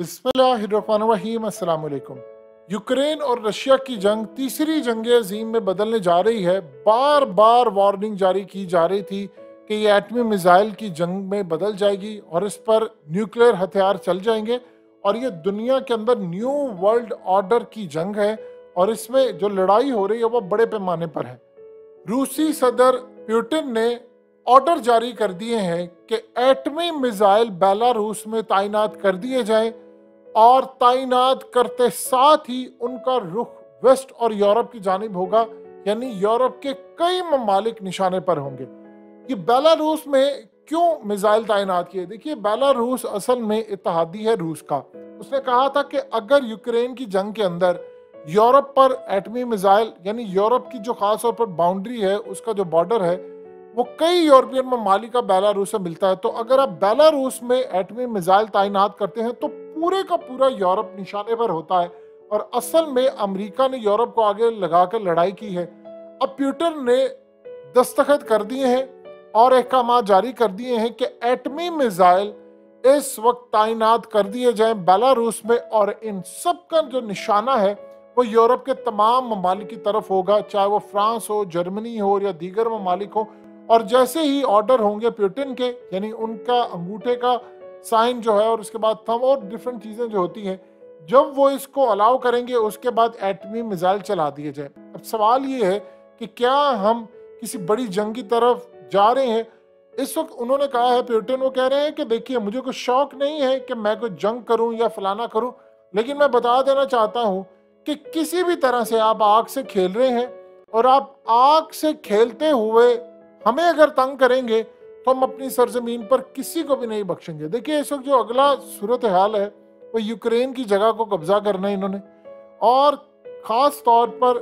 बिस्मिल्लाहिर्रहमानिर्रहीम अस्सलाम वालेकुम। यूक्रेन और रशिया की जंग तीसरी जंग अजीम में बदलने जा रही है। बार बार वार्निंग जारी की जा रही थी कि ये एटमी मिसाइल की जंग में बदल जाएगी और इस पर न्यूक्लियर हथियार चल जाएंगे और ये दुनिया के अंदर न्यू वर्ल्ड ऑर्डर की जंग है और इसमें जो लड़ाई हो रही है वो बड़े पैमाने पर है। रूसी सदर पुतिन ने ऑर्डर जारी कर दिए हैं कि एटमी मिसाइल बेलारूस में तैनात कर दिए जाएं और तैनात करते साथ ही उनका रुख वेस्ट और यूरोप की जानिब होगा, यानी यूरोप के कई ममालिक निशाने पर होंगे। ये बेलारूस में क्यों मिसाइल तैनात किए? देखिए, बेलारूस असल में इत्तेहादी है रूस का। उसने कहा था कि अगर यूक्रेन की जंग के अंदर यूरोप पर एटमी मिसाइल, यानी यूरोप की जो खास तौर पर बाउंड्री है, उसका जो बॉर्डर है वो कई यूरोपियन ममालिक का बेलारूस से मिलता है, तो अगर आप बेलारूस में एटमी मिसाइल तैनात करते हैं तो पूरे का पूरा यूरोप निशाने पर होता है और असल में अमेरिका ने यूरोप को आगे लगाकर लड़ाई की है। अब पुतिन ने दस्तखत कर दिए हैं और अहकाम जारी कर दिए हैं कि एटमी मिसाइल इस वक्त तैनात कर दिए जाएं बेलारूस में और इन सब का जो निशाना है वो यूरोप के तमाम ममालिक की तरफ होगा, चाहे वो फ्रांस हो, जर्मनी हो या दीगर ममालिक हो। और जैसे ही ऑर्डर होंगे पुतिन के, यानी उनका अंगूठे का साइन जो है और उसके बाद थंब और डिफरेंट चीज़ें जो होती हैं, जब वो इसको अलाउ करेंगे उसके बाद एटमी मिसाइल चला दिए जाए। अब सवाल ये है कि क्या हम किसी बड़ी जंग की तरफ जा रहे हैं? इस वक्त उन्होंने कहा है पुतिन, वो कह रहे हैं कि देखिए, मुझे कोई शौक नहीं है कि मैं कोई जंग करूं या फलाना करूं, लेकिन मैं बता देना चाहता हूं कि किसी भी तरह से आप आग से खेल रहे हैं और आप आग से खेलते हुए हमें अगर तंग करेंगे तो हम अपनी सरजमीन पर किसी को भी नहीं बख्शेंगे। देखिए, इस वक्त जो अगला सूरत हाल है वो यूक्रेन की जगह को कब्जा करना है इन्होंने, और ख़ास तौर पर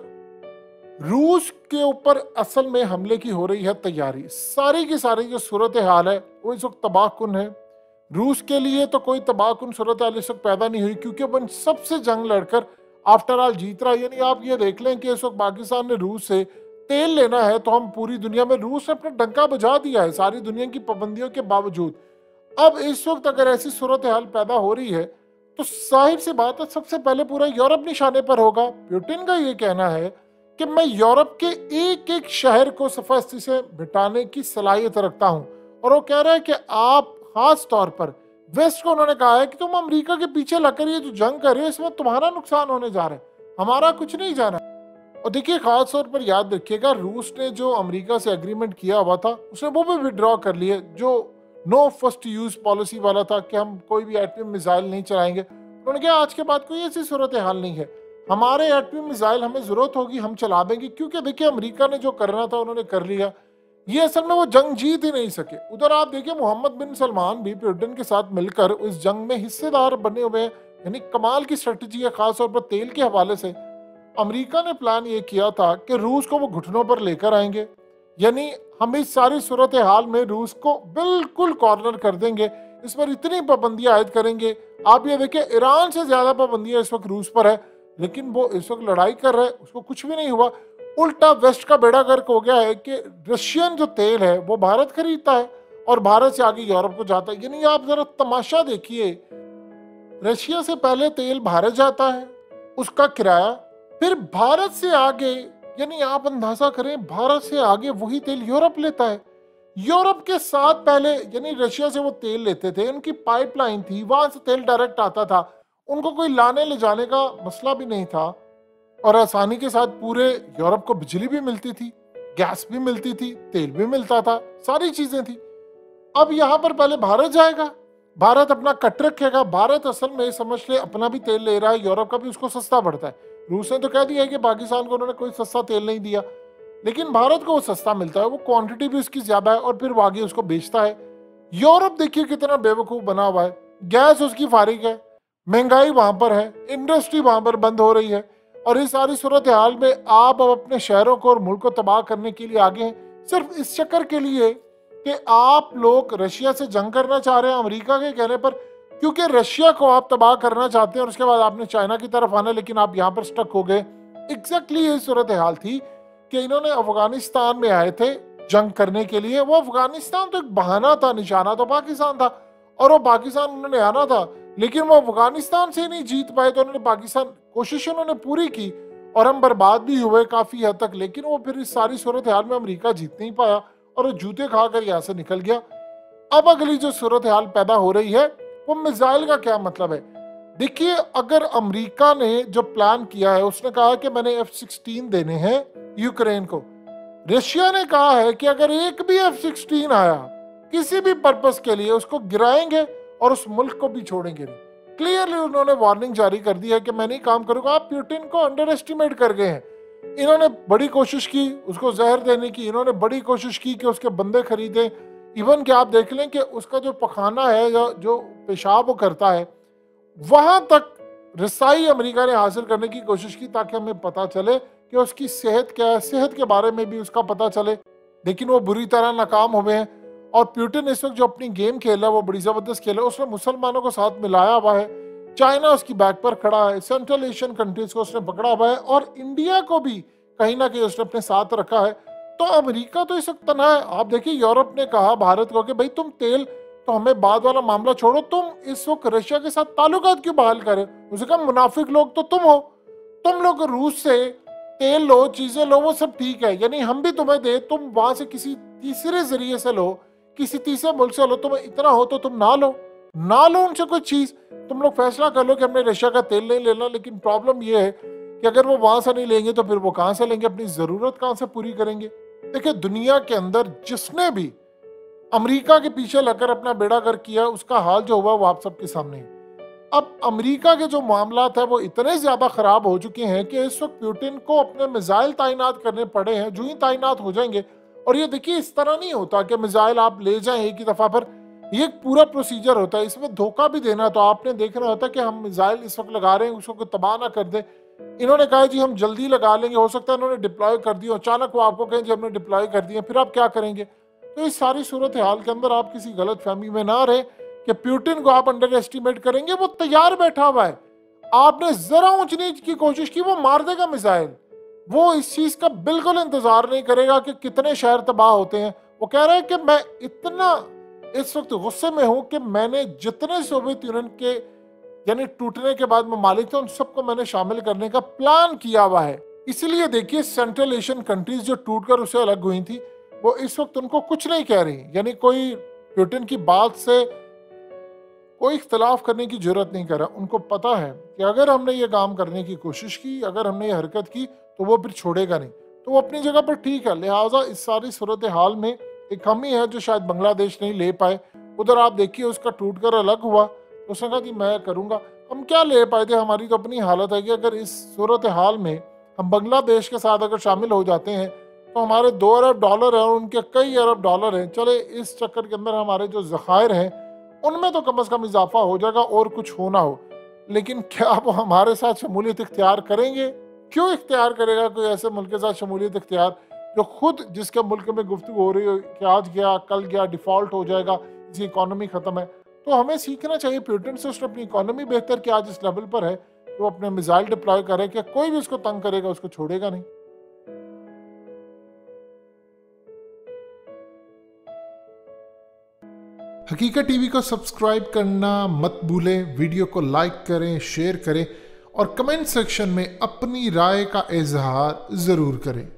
रूस के ऊपर असल में हमले की हो रही है तैयारी। सारी की सारी जो सूरत हाल है वो इस वक्त तबाहकुन है। रूस के लिए तो कोई तबाहकुन सूरत हाल इस वक्त पैदा नहीं हुई, क्योंकि वो इन सबसे जंग लड़कर आफ्टर ऑल जीत रहा है। यानी आप ये देख लें कि इस वक्त पाकिस्तान ने रूस से तेल लेना है तो हम पूरी दुनिया में, रूस ने अपना डंका बजा दिया है सारी दुनिया की पाबंदियों के बावजूद। अब इस वक्त अगर ऐसी सूरत हाल पैदा हो रही है तो जाहिर सी बात है सबसे पहले पूरा यूरोप निशाने पर होगा। पुतिन का ये कहना है कि मैं यूरोप के एक एक शहर को सफाई से मिटाने की सलाहियत रखता हूं, और वो कह रहा है कि आप खास तौर पर वेस्ट को, उन्होंने कहा है कि तुम अमेरिका के पीछे लगकर ये जो जंग कर रहे हो इसमें तुम्हारा नुकसान होने जा रहा है, हमारा कुछ नहीं जाना। और देखिए, खास तौर पर याद रखिएगा, रूस ने जो अमेरिका से एग्रीमेंट किया हुआ था उसने वो भी विड्रॉ कर लिए, जो नो फर्स्ट यूज पॉलिसी वाला था कि हम कोई भी एटमी मिसाइल नहीं चलाएंगे। उन्होंने कहा आज के बाद कोई ऐसी सूरत हाल नहीं है, हमारे एटमी मिसाइल हमें जरूरत होगी हम चला देंगे, क्योंकि देखिए अमेरिका ने जो करना था उन्होंने कर लिया। ये असल में वो जंग जीत ही नहीं सके। उधर आप देखिए, मोहम्मद बिन सलमान भी पुतिन के साथ मिलकर इस जंग में हिस्सेदार बने हुए हैं। यानी कमाल की स्ट्रेटजी है, खासतौर पर तेल के हवाले से। अमेरिका ने प्लान ये किया था कि रूस को वो घुटनों पर लेकर आएंगे, यानी हम इस सारी सूरत हाल में रूस को बिल्कुल कॉर्नर कर देंगे, इस पर इतनी पाबंदियां आयद करेंगे। आप ये देखिए, ईरान से ज्यादा पाबंदियां इस वक्त रूस पर है, लेकिन वो इस वक्त लड़ाई कर रहा है, उसको कुछ भी नहीं हुआ। उल्टा वेस्ट का बेड़ा गर्क हो गया है कि रशियन जो तेल है वो भारत खरीदता है और भारत से आगे यूरोप को जाता है। यानी आप जरा तमाशा देखिए, रशिया से पहले तेल भारत जाता है, उसका किराया, फिर भारत से आगे, यानी आप अंदाजा करें, भारत से आगे वही तेल यूरोप लेता है। यूरोप के साथ पहले, यानी रशिया से वो तेल लेते थे, उनकी पाइपलाइन थी, वहां से तेल डायरेक्ट आता था, उनको कोई लाने ले जाने का मसला भी नहीं था और आसानी के साथ पूरे यूरोप को बिजली भी मिलती थी, गैस भी मिलती थी, तेल भी मिलता था, सारी चीजें थी। अब यहाँ पर पहले भारत जाएगा, भारत अपना कट रखेगा। भारत असल में समझ ले अपना भी तेल ले रहा है, यूरोप का भी उसको सस्ता पड़ता है। रूस ने तो कह दिया है कि पाकिस्तान को उन्होंने कोई सस्ता तेल नहीं दिया, लेकिन भारत को वो सस्ता मिलता है, वो क्वांटिटी भी उसकी ज्यादा है और फिर वो आगे उसको बेचता है। यूरोप देखिए कितना बेवकूफ बना हुआ है, गैस उसकी फारिग है, महंगाई वहां पर है, इंडस्ट्री वहां पर बंद हो रही है, और इस सारी सूरत हाल में आप अब अपने शहरों को और मुल्क को तबाह करने के लिए आगे हैं, सिर्फ इस चक्कर के लिए कि आप लोग रशिया से जंग करना चाह रहे हैं अमेरिका के कहने पर, क्योंकि रशिया को आप तबाह करना चाहते हैं और उसके बाद आपने चाइना की तरफ आना, लेकिन आप यहाँ पर स्टक हो गए। एग्जैक्टली ये सूरत हाल थी कि इन्होंने अफगानिस्तान में आए थे जंग करने के लिए। वो अफगानिस्तान तो एक बहाना था, निशाना तो पाकिस्तान था, और वो पाकिस्तान उन्होंने आना था लेकिन वो अफगानिस्तान से नहीं जीत पाए तो उन्होंने पाकिस्तान कोशिश उन्होंने पूरी की और हम बर्बाद भी हुए काफी हद तक, लेकिन वो फिर इस सारी सूरत हाल में अमेरिका जीत नहीं पाया और वो जूते खाकर यहाँ से निकल गया। अब अगली जो सूरत हाल पैदा हो रही है वो मिसाइल का क्या मतलब है। देखिए, अगर अमेरिका ने जो प्लान किया है, उसने कहा कि मैंने F-16 देने हैं यूक्रेन को। रशिया ने कहा है कि अगर एक भी F-16 आया किसी भी पर्पस के लिए उसको गिराएंगे और उस मुल्क को भी छोड़ेंगे नहीं। क्लियरली उन्होंने वार्निंग जारी कर दी है कि मैं नहीं काम करूंगा। आप पुतिन को अंडर एस्टिमेट कर गए हैं। इन्होंने बड़ी कोशिश की उसको जहर देने की, इन्होंने बड़ी कोशिश की कि उसके बंदे खरीदें। इवन कि आप देख लें कि उसका जो पखाना है या जो पेशाब वो करता है, वहां तक रसाई अमेरिका ने हासिल करने की कोशिश की ताकि हमें पता चले कि उसकी सेहत क्या है, सेहत के बारे में भी उसका पता चले। लेकिन वो बुरी तरह नाकाम हो गए हैं। और पुतिन इस वक्त जो अपनी गेम खेल रहा है वो बड़ी जबरदस्त खेल रहा है। उसने मुसलमानों को साथ मिलाया हुआ है, चाइना उसकी बैक पर खड़ा है, सेंट्रल एशियन कंट्रीज को उसने पकड़ा हुआ है और इंडिया को भी कहीं ना कहीं उसने अपने साथ रखा है। तो अमेरिका तो इस वक्त तना है। आप देखिए, यूरोप ने कहा भारत को कि भाई तुम तेल तो हमें बाद वाला मामला छोड़ो, तुम इस वक्त रशिया के साथ ताल्लुकात क्यों बहाल करें। उसे कहा मुनाफिक लोग तो तुम हो, तुम लोग रूस से तेल लो, चीजें लो, वो सब ठीक है, यानी हम भी तुम्हें दे, तुम वहां से किसी तीसरे जरिए से लो, किसी तीसरे मुल्क से लो, तुम्हें इतना हो तो तुम ना लो, ना लो उनसे कोई चीज। तुम लोग फैसला कर लो कि हमने रशिया का तेल नहीं लेना। लेकिन प्रॉब्लम यह है कि अगर वो वहां से नहीं लेंगे तो फिर वो कहां से लेंगे, अपनी जरूरत कहां से पूरी करेंगे। देखिए, दुनिया के अंदर जिसने भी अमेरिका के पीछे लगकर अपना बेड़ा गर्क किया, उसका हाल जो हुआ वो आप सबके सामने है। अब अमेरिका के जो मामलात है वो इतने ज्यादा खराब हो चुके हैं कि इस वक्त पुतिन को अपने मिसाइल तैनात करने पड़े हैं। जो ही तैनात हो जाएंगे, और ये देखिए इस तरह नहीं होता कि मिसाइल आप ले जाएं एक ही दफा पर, ये एक पूरा प्रोसीजर होता है। इसमें धोखा भी देना तो आपने देखना होता है कि हम मिसाइल इस वक्त लगा रहे हैं उसको तबाह ना कर दे। इन्होंने कहा जी हम जल्दी लगा लेंगे, हो सकता है इन्होंने डिप्लॉय कर दिया, अचानक वो आपको कहें जी हमने डिप्लॉय कर दिया, फिर आप क्या करेंगे। तो इस सारी सूरत हाल के अंदर आप किसी गलत फहमी में ना रहे कि पुतिन को आप अंडर एस्टिमेट करेंगे। वो तैयार बैठा हुआ है, आपने जरा ऊंच नीच की कोशिश की वो मार देगा मिसाइल। वो इस चीज का बिल्कुल इंतजार नहीं करेगा कि कितने शहर तबाह होते हैं। वो कह रहा है कि मैं इतना इस वक्त गुस्से में हूं कि मैंने जितने सोवियत यूनियन के यानी टूटने के बाद ममालिक थे उन सबको मैंने शामिल करने का प्लान किया हुआ है। इसलिए देखिए, सेंट्रल एशियन कंट्रीज जो टूटकर उससे अलग हुई थी वो इस वक्त उनको कुछ नहीं कह रही, यानी कोई पुतिन की बात से कोई इख्तलाफ करने की जरूरत नहीं कर रहा। उनको पता है कि अगर हमने ये काम करने की कोशिश की, अगर हमने ये हरकत की तो वो फिर छोड़ेगा नहीं, तो वो अपनी जगह पर ठीक है। लिहाजा इस सारी सूरत हाल में एक कमी है जो शायद बांग्लादेश नहीं ले पाए। उधर आप देखिए उसका टूटकर अलग हुआ, उसने कहा कि मैं करूँगा, हम क्या ले पाए थे। हमारी तो अपनी हालत है कि अगर इस सूरत हाल में हम बांग्लादेश के साथ अगर शामिल हो जाते हैं तो हमारे $2 अरब हैं और उनके कई अरब डॉलर हैं। चले इस चक्कर के अंदर हमारे जो ज़खायर हैं उनमें तो कम अज़ कम इजाफा हो जाएगा और कुछ होना हो। लेकिन क्या वो हमारे साथ शमूलियत इख्तियार करेंगे? क्यों इख्तियार करेगा कोई ऐसे मुल्क के साथ शमूलियत इख्तियार जो खुद जिसके मुल्क में गुफ्तगू हो रही हो कि आज गया कल गया डिफ़ॉल्ट हो जाएगा, इसकी इकॉनमी ख़त्म है। तो हमें सीखना चाहिए पुतिन से, उसने अपनी इकॉनमी बेहतर की आज इस लेवल पर है कि वो अपने मिसाइल डिप्लॉय करे कि कोई भी उसको तंग करेगा उसको छोड़ेगा नहीं। हकीकत टीवी को सब्सक्राइब करना मत भूलें, वीडियो को लाइक करें, शेयर करें और कमेंट सेक्शन में अपनी राय का इजहार ज़रूर करें।